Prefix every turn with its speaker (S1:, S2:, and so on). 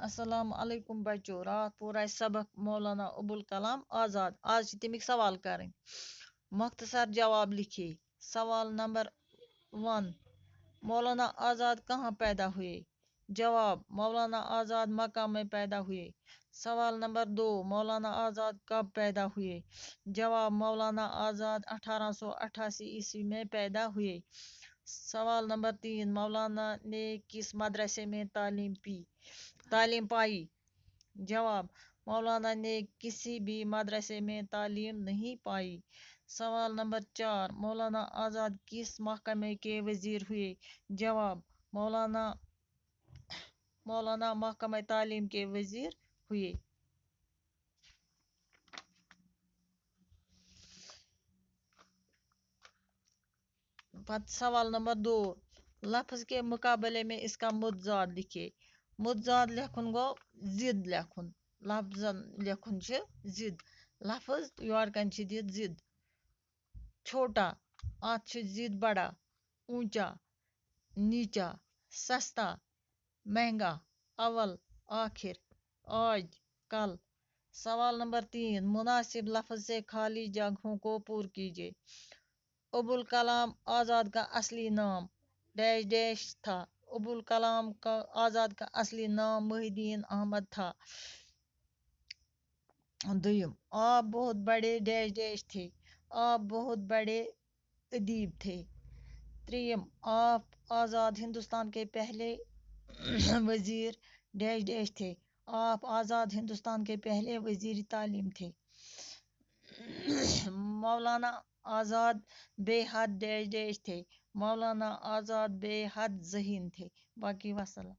S1: السلام علیکم بچو رات پور اَسہِ سبق مولانا ابوال کلام آزاد آز چھِ تَمِکۍ سوال کَرٕنۍ مختصر جواب لکھیے سوال نمبر 1 مولانا آزاد کہاں پیدا ہوئے جواب مولانا آزاد مکہ میں پیدا ہوئے سوال نمبر 2 مولانا آزاد کب پیدا ہوئے جواب مولانا آزاد 1888 عیسوی میں پیدا ہوئے سوال نمبر 3 مولانا نے کس مدرسے میں تعلیم پائی جواب مولانا نے کسی بھی مدرسے میں تعلیم نہیں پائی سوال نمبر 4 مولانا آزاد کس محکمے کے وزیر ہوئے جواب مولانا محکمہ تعلیم کے وزیر ہوئے سوال نمبر 2 لفظ کے مقابلے میں اس کا متضاد لکھے متضاد لکھن گو ضد لکھن لفظ لکھن ضد لفظ یور کن دِتھ ضد چھوٹا ات ضد بڑا اونچا نیچا سستا مہنگا اول آخر آج کل سوال نمبر 3 مناسب لفظ سے خالی جگہوں کو پر کیجیے ابوالکلام آزاد کا اصلی نام ڈیش ڈیش تھا ابوالکلام کا آزاد کا اصلی نام محی الدین احمد تھا دویم آپ بہت بڑے ڈیش ڈیش تھے آپ بہت بڑے ادیب تھے تریم آپ آزاد ہندوستان کے پہلے وزیر ڈیش ڈیش تھے آپ آزاد ہندوستان کے پہلے وزیر تعلیم تھے مولانا آزاد بے حد ڈیش ڈیش تھے مولانا آزاد بے حد ذہین تھے باقی وسلام